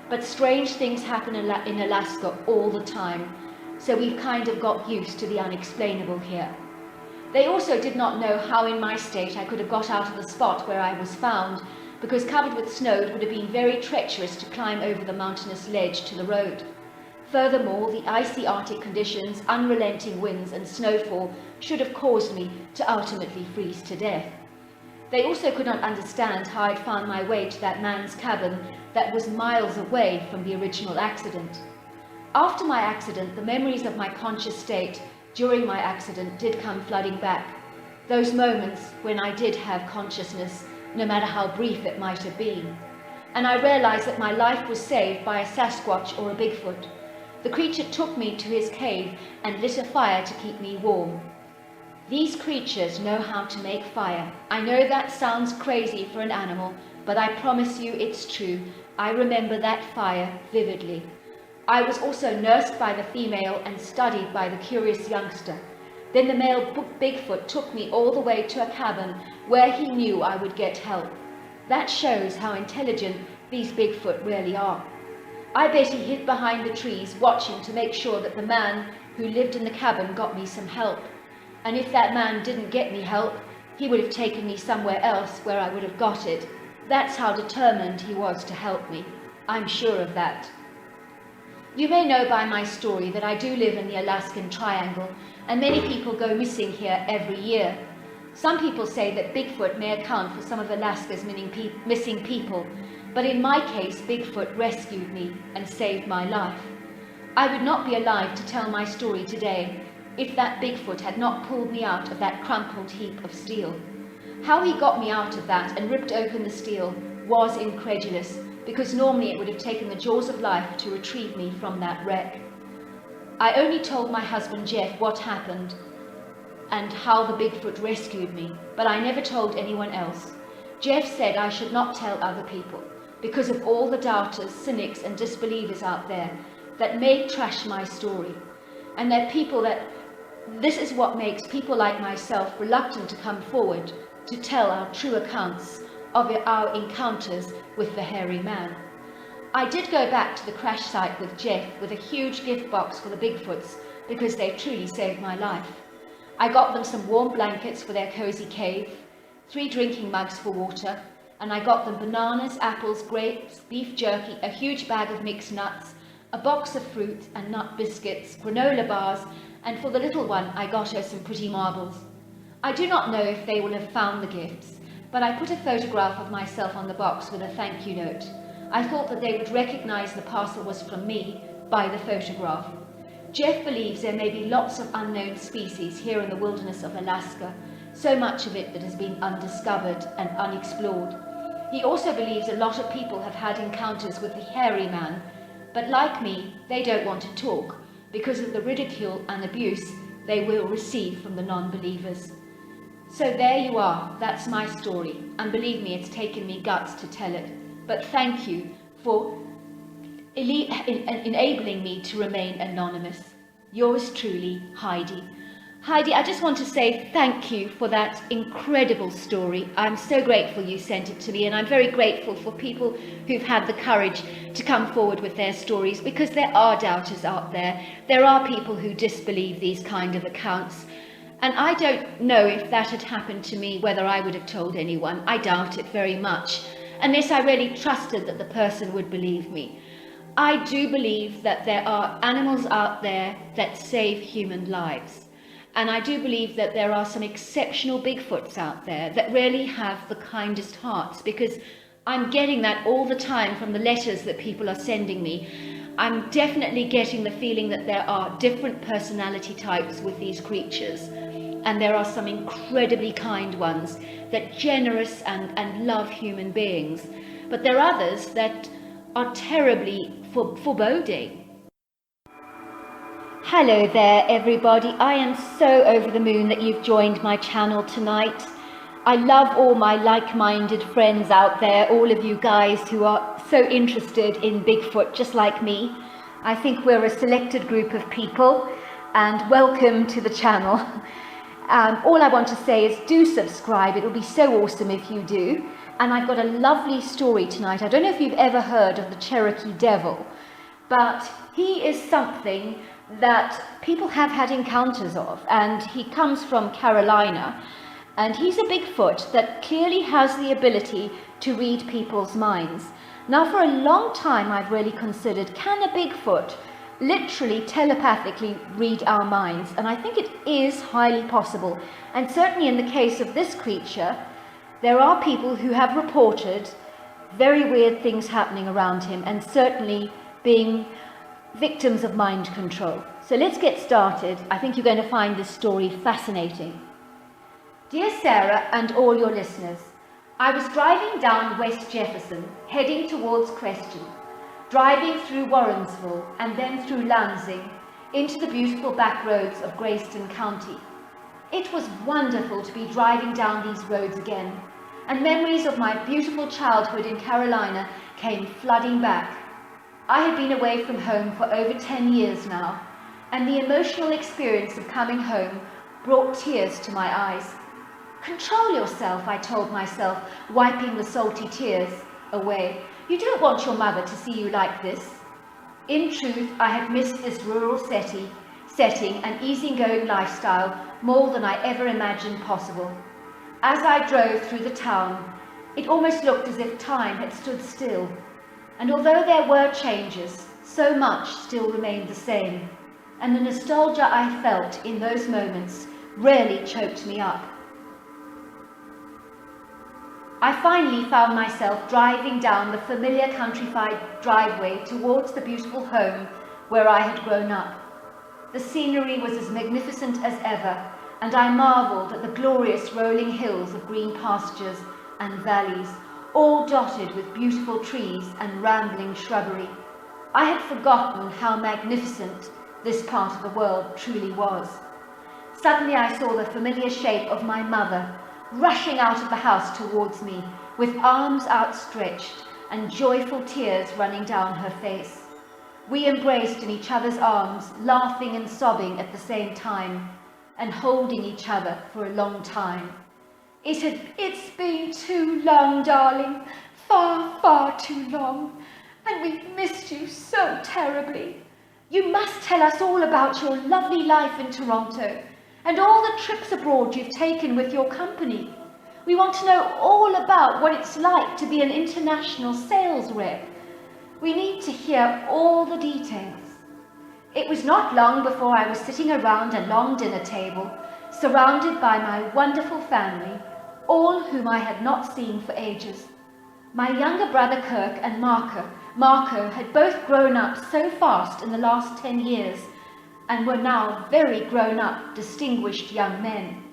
But strange things happen in Alaska all the time, so we've kind of got used to the unexplainable here. They also did not know how in my state I could have got out of the spot where I was found, because covered with snow it would have been very treacherous to climb over the mountainous ledge to the road. Furthermore, the icy Arctic conditions, unrelenting winds and snowfall should have caused me to ultimately freeze to death. They also could not understand how I'd found my way to that man's cabin that was miles away from the original accident. After my accident, the memories of my conscious state during my accident did come flooding back. Those moments when I did have consciousness, no matter how brief it might have been. And I realized that my life was saved by a Sasquatch or a Bigfoot. The creature took me to his cave and lit a fire to keep me warm. These creatures know how to make fire. I know that sounds crazy for an animal, but I promise you it's true. I remember that fire vividly. I was also nursed by the female and studied by the curious youngster. Then the male Bigfoot took me all the way to a cabin where he knew I would get help. That shows how intelligent these Bigfoot really are. I bet he hid behind the trees watching to make sure that the man who lived in the cabin got me some help. And if that man didn't get me help, he would have taken me somewhere else where I would have got it. That's how determined he was to help me. I'm sure of that. You may know by my story that I do live in the Alaskan Triangle, and many people go missing here every year. Some people say that Bigfoot may account for some of Alaska's missing people, but in my case, Bigfoot rescued me and saved my life. I would not be alive to tell my story today if that Bigfoot had not pulled me out of that crumpled heap of steel. How he got me out of that and ripped open the steel was incredulous, because normally it would have taken the jaws of life to retrieve me from that wreck. I only told my husband Jeff what happened and how the Bigfoot rescued me, but I never told anyone else. Jeff said I should not tell other people, because of all the doubters, cynics and disbelievers out there that may trash my story. And this is what makes people like myself reluctant to come forward to tell our true accounts of our encounters with the hairy man. I did go back to the crash site with Jeff with a huge gift box for the Bigfoots because they truly saved my life. I got them some warm blankets for their cozy cave, 3 drinking mugs for water, and I got them bananas, apples, grapes, beef jerky, a huge bag of mixed nuts, a box of fruit and nut biscuits, granola bars, and for the little one I got her some pretty marbles. I do not know if they will have found the gifts, but I put a photograph of myself on the box with a thank you note. I thought that they would recognize the parcel was from me by the photograph. Jeff believes there may be lots of unknown species here in the wilderness of Alaska, so much of it that has been undiscovered and unexplored. He also believes a lot of people have had encounters with the hairy man, but like me, they don't want to talk because of the ridicule and abuse they will receive from the non-believers. So there you are, that's my story, and believe me, it's taken me guts to tell it, but thank you for enabling me to remain anonymous. Yours truly, Heidi. Heidi, I just want to say thank you for that incredible story. I'm so grateful you sent it to me, and I'm very grateful for people who've had the courage to come forward with their stories, because there are doubters out there. There are people who disbelieve these kind of accounts. And I don't know if that had happened to me, whether I would have told anyone. I doubt it very much, unless I really trusted that the person would believe me. I do believe that there are animals out there that save human lives. And I do believe that there are some exceptional Bigfoots out there that really have the kindest hearts, because I'm getting that all the time from the letters that people are sending me. I'm definitely getting the feeling that there are different personality types with these creatures. And there are some incredibly kind ones that generous and love human beings. But there are others that are terribly foreboding. Hello there everybody, I am so over the moon that you've joined my channel tonight. I love all my like-minded friends out there, all of you guys who are so interested in Bigfoot just like me. I think we're a selected group of people, and welcome to the channel. All I want to say is do subscribe, it will be so awesome if you do. And I've got a lovely story tonight. I don't know if you've ever heard of the Cherokee Devil, but he is something that people have had encounters of, and he comes from Carolina, and he's a Bigfoot that clearly has the ability to read people's minds. Now, for a long time I've really considered, can a Bigfoot literally telepathically read our minds? And I think it is highly possible, and certainly in the case of this creature, there are people who have reported very weird things happening around him, and certainly being victims of mind control. So let's get started. I think you're going to find this story fascinating. Dear Sarah and all your listeners, I was driving down West Jefferson, heading towards Creston, driving through Warrensville and then through Lansing into the beautiful back roads of Grayson County. It was wonderful to be driving down these roads again, and memories of my beautiful childhood in Carolina came flooding back. I had been away from home for over 10 years now, and the emotional experience of coming home brought tears to my eyes. Control yourself, I told myself, wiping the salty tears away. You don't want your mother to see you like this. In truth, I had missed this rural setting and easygoing lifestyle more than I ever imagined possible. As I drove through the town, it almost looked as if time had stood still. And although there were changes, so much still remained the same, and the nostalgia I felt in those moments really choked me up. I finally found myself driving down the familiar countryside driveway towards the beautiful home where I had grown up. The scenery was as magnificent as ever, and I marveled at the glorious rolling hills of green pastures and valleys, all dotted with beautiful trees and rambling shrubbery. I had forgotten how magnificent this part of the world truly was. Suddenly I saw the familiar shape of my mother rushing out of the house towards me, with arms outstretched and joyful tears running down her face. We embraced in each other's arms, laughing and sobbing at the same time, and holding each other for a long time. It's been too long, darling. Far, far too long. And we've missed you so terribly. You must tell us all about your lovely life in Toronto and all the trips abroad you've taken with your company. We want to know all about what it's like to be an international sales rep. We need to hear all the details. It was not long before I was sitting around a long dinner table, surrounded by my wonderful family, all whom I had not seen for ages. My younger brother Kirk and Marco had both grown up so fast in the last 10 years and were now very grown-up, distinguished young men.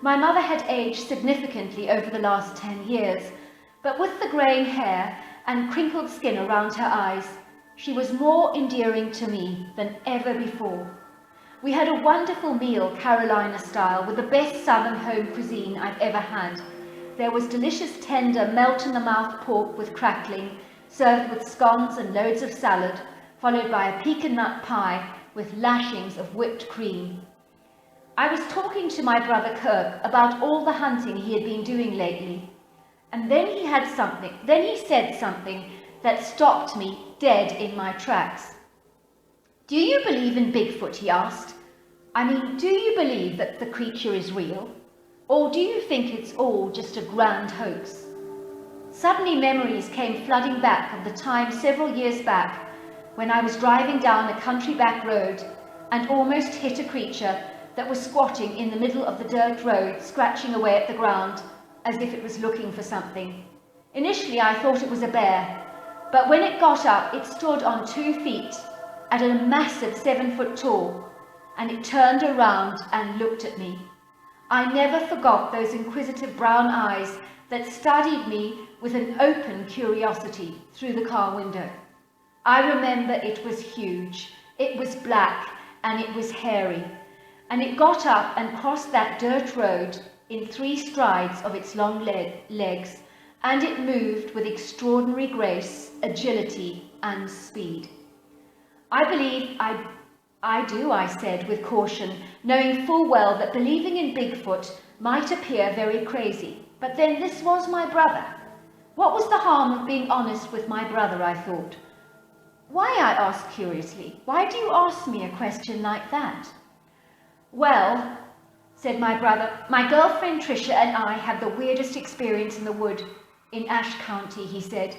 My mother had aged significantly over the last 10 years, but with the greying hair and crinkled skin around her eyes, she was more endearing to me than ever before. We had a wonderful meal, Carolina style, with the best southern home cuisine I've ever had. There was delicious, tender, melt-in-the-mouth pork with crackling, served with scones and loads of salad, followed by a pecan nut pie with lashings of whipped cream. I was talking to my brother Kirk about all the hunting he had been doing lately, and then he said something that stopped me dead in my tracks. "Do you believe in Bigfoot?" he asked. "I mean, do you believe that the creature is real? Or do you think it's all just a grand hoax?" Suddenly memories came flooding back of the time several years back when I was driving down a country back road and almost hit a creature that was squatting in the middle of the dirt road, scratching away at the ground as if it was looking for something. Initially I thought it was a bear, but when it got up, it stood on 2 feet at a massive 7 foot tall, and it turned around and looked at me. I never forgot those inquisitive brown eyes that studied me with an open curiosity through the car window. I remember it was huge, it was black, and it was hairy, and it got up and crossed that dirt road in 3 strides of its long legs, and it moved with extraordinary grace, agility, and speed. "I believe I do," I said with caution, knowing full well that believing in Bigfoot might appear very crazy. But then this was my brother. What was the harm of being honest with my brother, I thought. "Why?" I asked curiously. "Why do you ask me a question like that?" "Well," said my brother, "my girlfriend Tricia and I had the weirdest experience in the wood in Ashe County," he said.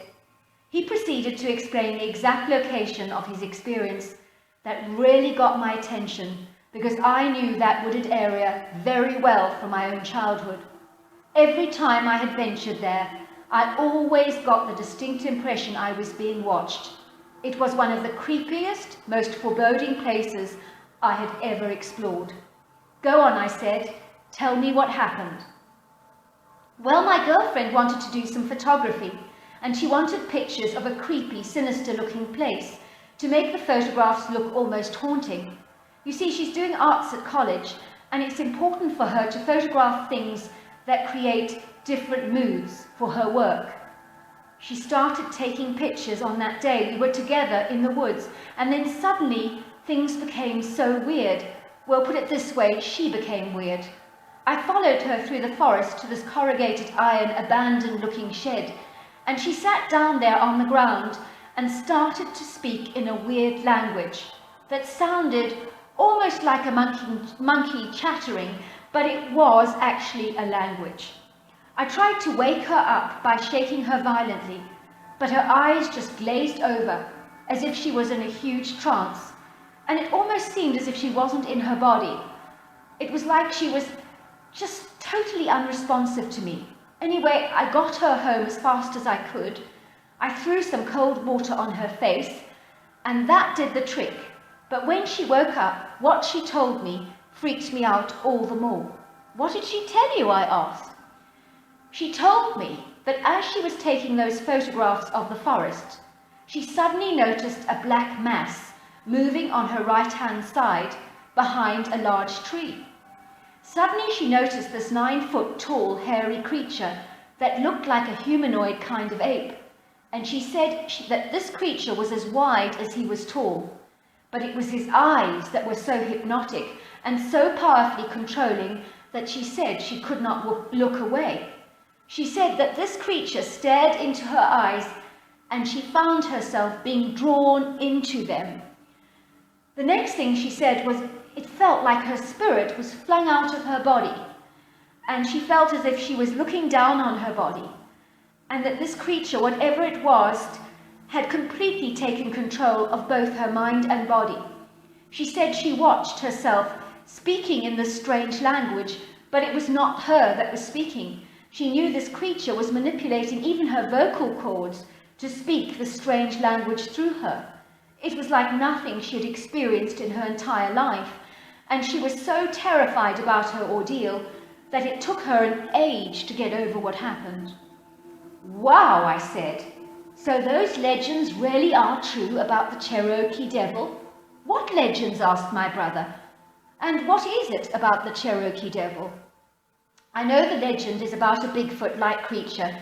He proceeded to explain the exact location of his experience that really got my attention because I knew that wooded area very well from my own childhood. Every time I had ventured there, I always got the distinct impression I was being watched. It was one of the creepiest, most foreboding places I had ever explored. "Go on," I said. "Tell me what happened." "Well, my girlfriend wanted to do some photography, and she wanted pictures of a creepy, sinister-looking place to make the photographs look almost haunting. You see, she's doing arts at college, and it's important for her to photograph things that create different moods for her work. She started taking pictures on that day we were together in the woods, and then suddenly things became so weird. Well, put it this way, she became weird. I followed her through the forest to this corrugated iron abandoned-looking shed, and she sat down there on the ground and started to speak in a weird language that sounded almost like a monkey chattering, but it was actually a language. I tried to wake her up by shaking her violently, but her eyes just glazed over as if she was in a huge trance, and it almost seemed as if she wasn't in her body. It was like she was just totally unresponsive to me. Anyway, I got her home as fast as I could. I threw some cold water on her face, and that did the trick. But when she woke up, what she told me freaked me out all the more. "What did she tell you?" I asked. "She told me that as she was taking those photographs of the forest, she suddenly noticed a black mass moving on her right-hand side behind a large tree. Suddenly she noticed this 9-foot tall, hairy creature that looked like a humanoid kind of ape, and she said that this creature was as wide as he was tall, but it was his eyes that were so hypnotic and so powerfully controlling that she said she could not look away. She said that this creature stared into her eyes and she found herself being drawn into them. The next thing she said was it felt like her spirit was flung out of her body, and she felt as if she was looking down on her body, and that this creature, whatever it was, had completely taken control of both her mind and body. She said she watched herself speaking in this strange language, but it was not her that was speaking. She knew this creature was manipulating even her vocal cords to speak the strange language through her. It was like nothing she had experienced in her entire life, and she was so terrified about her ordeal that it took her an age to get over what happened. "Wow," I said. "So those legends really are true about the Cherokee devil?" "What legends?" asked my brother. "And what is it about the Cherokee devil?" "I know the legend is about a Bigfoot-like creature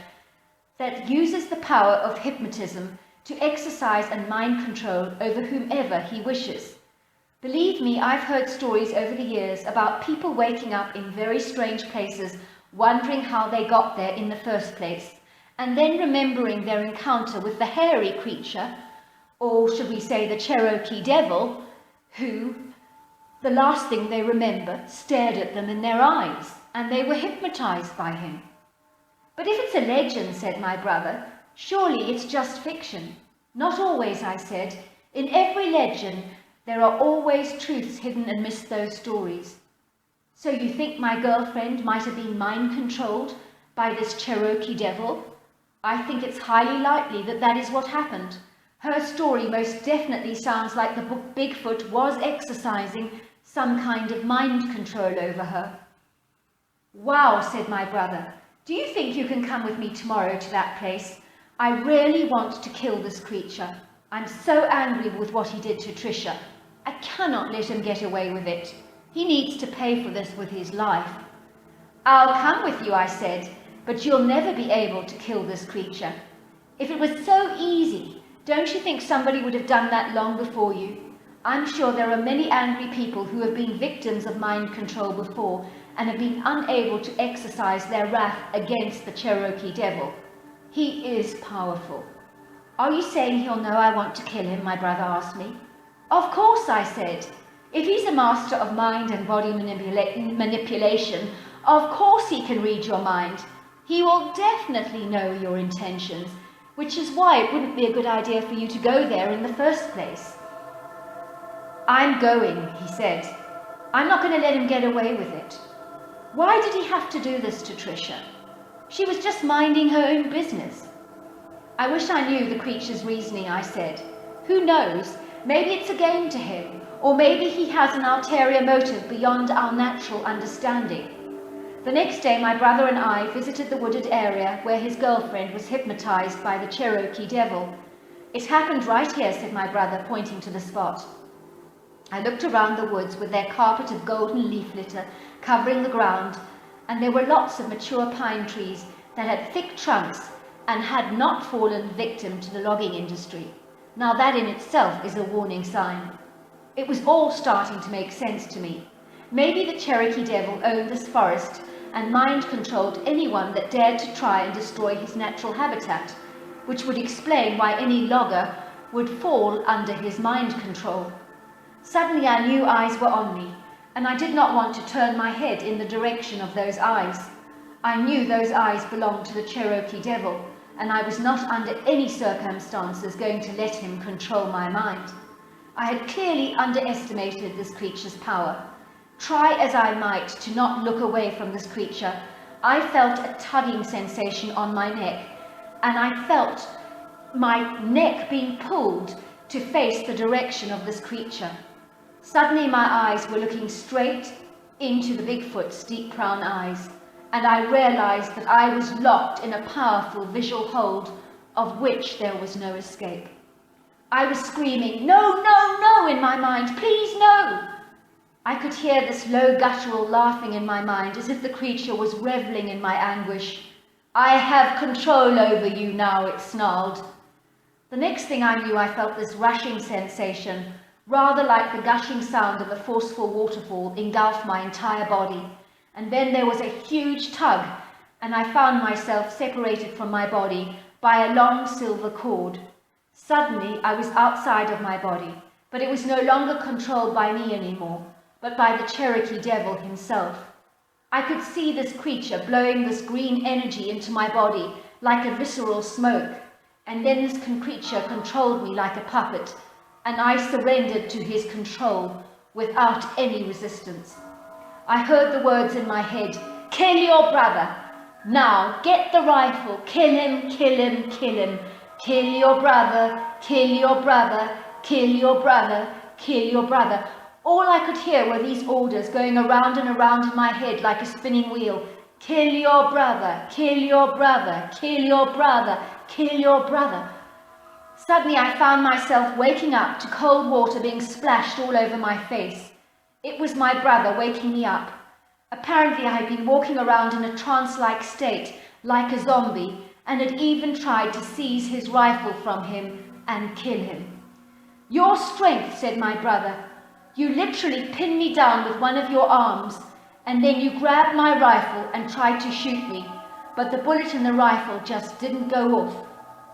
that uses the power of hypnotism to exercise and mind control over whomever he wishes. Believe me, I've heard stories over the years about people waking up in very strange places, wondering how they got there in the first place, and then remembering their encounter with the hairy creature, or should we say the Cherokee devil, who, the last thing they remember, stared at them in their eyes, and they were hypnotized by him." "But if it's a legend," said my brother, "surely it's just fiction." "Not always," I said. "In every legend, there are always truths hidden amidst those stories." "So you think my girlfriend might have been mind-controlled by this Cherokee devil?" "I think it's highly likely that that is what happened. Her story most definitely sounds like the Bigfoot was exercising some kind of mind control over her." "Wow," said my brother. "Do you think you can come with me tomorrow to that place? I really want to kill this creature. I'm so angry with what he did to Tricia. I cannot let him get away with it. He needs to pay for this with his life." "I'll come with you," I said, "but you'll never be able to kill this creature. If it was so easy, don't you think somebody would have done that long before you? I'm sure there are many angry people who have been victims of mind control before and have been unable to exercise their wrath against the Cherokee devil. He is powerful." "Are you saying he'll know I want to kill him?" my brother asked me. "Of course," I said. "If he's a master of mind and body manipulation, of course he can read your mind. He will definitely know your intentions, which is why it wouldn't be a good idea for you to go there in the first place." "I'm going," he said. "I'm not going to let him get away with it." "Why did he have to do this to Tricia? She was just minding her own business." "I wish I knew the creature's reasoning," I said. "Who knows? Maybe it's a game to him, or maybe he has an ulterior motive beyond our natural understanding." The next day, my brother and I visited the wooded area where his girlfriend was hypnotized by the Cherokee devil. "It happened right here," said my brother, pointing to the spot. I looked around the woods with their carpet of golden leaf litter covering the ground, and there were lots of mature pine trees that had thick trunks and had not fallen victim to the logging industry. Now that in itself is a warning sign. It was all starting to make sense to me. Maybe the Cherokee devil owned this forest and mind-controlled anyone that dared to try and destroy his natural habitat, which would explain why any logger would fall under his mind control. Suddenly I knew eyes were on me, and I did not want to turn my head in the direction of those eyes. I knew those eyes belonged to the Cherokee devil, and I was not under any circumstances going to let him control my mind. I had clearly underestimated this creature's power. Try as I might to not look away from this creature, I felt a tugging sensation on my neck, and I felt my neck being pulled to face the direction of this creature. Suddenly my eyes were looking straight into the Bigfoot's deep brown eyes, and I realized that I was locked in a powerful visual hold of which there was no escape. I was screaming, "No, no, no," in my mind, "please, no." I could hear this low guttural laughing in my mind as if the creature was reveling in my anguish. "I have control over you now," it snarled. The next thing I knew, I felt this rushing sensation, rather like the gushing sound of a forceful waterfall, engulf my entire body, and then there was a huge tug, and I found myself separated from my body by a long silver cord. Suddenly, I was outside of my body, but it was no longer controlled by me anymore, but by the Cherokee devil himself. I could see this creature blowing this green energy into my body like a visceral smoke, and then this creature controlled me like a puppet, and I surrendered to his control without any resistance. I heard the words in my head, "Kill your brother! Now, get the rifle, kill him, kill him, kill him. Kill your brother, kill your brother, kill your brother, kill your brother." All I could hear were these orders going around and around in my head like a spinning wheel. Kill your brother, kill your brother, kill your brother, kill your brother. Suddenly I found myself waking up to cold water being splashed all over my face. It was my brother waking me up. Apparently I had been walking around in a trance-like state, like a zombie, and had even tried to seize his rifle from him and kill him. "Your strength," said my brother. "You literally pinned me down with one of your arms, and then you grabbed my rifle and tried to shoot me, but the bullet in the rifle just didn't go off."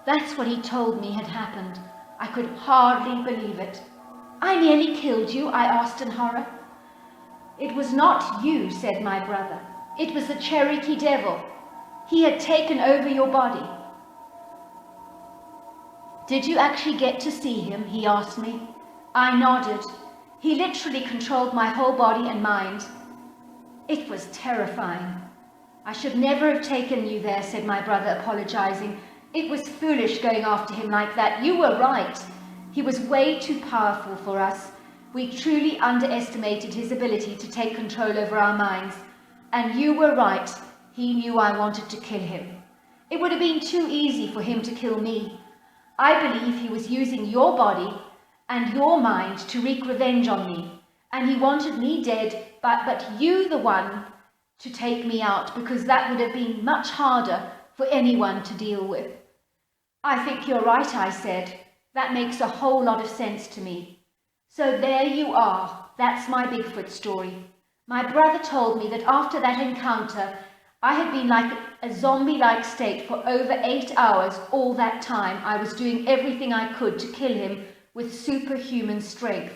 That's what he told me had happened. I could hardly believe it. "I nearly killed you?" I asked in horror. "It was not you," said my brother. "It was the Cherokee devil. He had taken over your body." "Did you actually get to see him?" he asked me. I nodded. He literally controlled my whole body and mind. It was terrifying. "I should never have taken you there," said my brother, apologizing. "It was foolish going after him like that. You were right. He was way too powerful for us. We truly underestimated his ability to take control over our minds. And you were right. He knew I wanted to kill him. It would have been too easy for him to kill me. I believe he was using your body and your mind to wreak revenge on me. And he wanted me dead, but you the one to take me out, because that would have been much harder for anyone to deal with." "I think you're right," I said. "That makes a whole lot of sense to me." So there you are. That's my Bigfoot story. My brother told me that after that encounter, I had been like a zombie-like state for over 8 hours. All that time, I was doing everything I could to kill him with superhuman strength.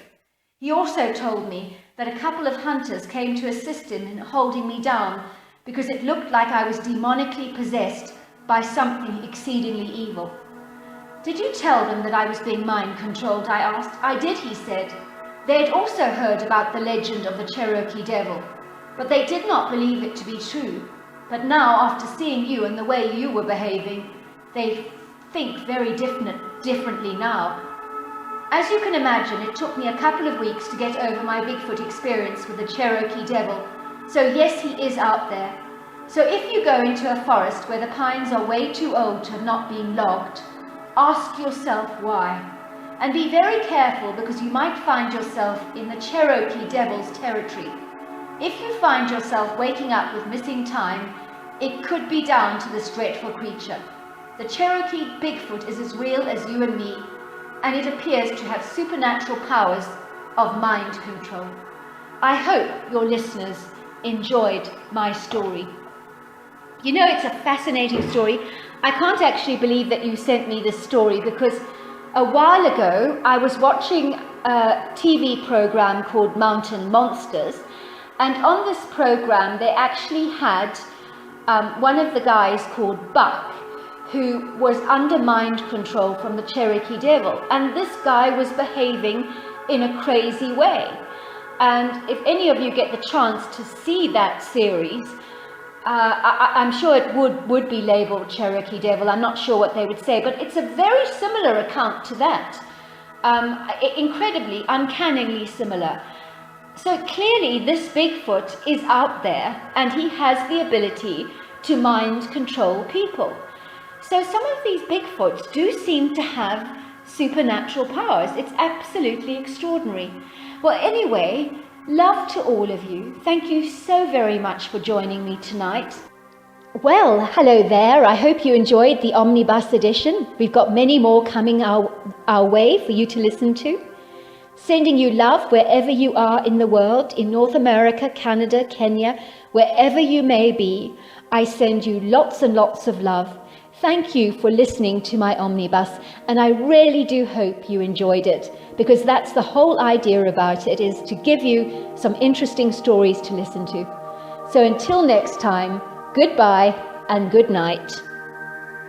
He also told me that a couple of hunters came to assist him in holding me down because it looked like I was demonically possessed by something exceedingly evil. "Did you tell them that I was being mind-controlled?" I asked. "I did," he said. They had also heard about the legend of the Cherokee devil, but they did not believe it to be true. But now, after seeing you and the way you were behaving, they think very differently now. As you can imagine, it took me a couple of weeks to get over my Bigfoot experience with the Cherokee devil. So yes, he is out there. So if you go into a forest where the pines are way too old to have not been logged, ask yourself why. And be very careful, because you might find yourself in the Cherokee devil's territory. If you find yourself waking up with missing time, it could be down to this dreadful creature. The Cherokee Bigfoot is as real as you and me, and it appears to have supernatural powers of mind control. I hope your listeners enjoyed my story. You know, it's a fascinating story. I can't actually believe that you sent me this story, because a while ago I was watching a TV program called Mountain Monsters, and on this program they actually had one of the guys called Buck, who was under mind control from the Cherokee devil, and this guy was behaving in a crazy way. And if any of you get the chance to see that series, I'm sure it would be labeled Cherokee devil. I'm not sure what they would say, but it's a very similar account to that. Incredibly, uncannily similar. So clearly this Bigfoot is out there, and he has the ability to mind control people. So some of these Bigfoots do seem to have supernatural powers. It's absolutely extraordinary. Well, anyway, love to all of you. Thank you so very much for joining me tonight. Well, hello there. I hope you enjoyed the omnibus edition. We've got many more coming our way for you to listen to. Sending you love wherever you are in the world, in North America, Canada, Kenya, wherever you may be. I send you lots and lots of love. Thank you for listening to my omnibus, and I really do hope you enjoyed it, because that's the whole idea about it, is to give you some interesting stories to listen to. So until next time, goodbye and good night.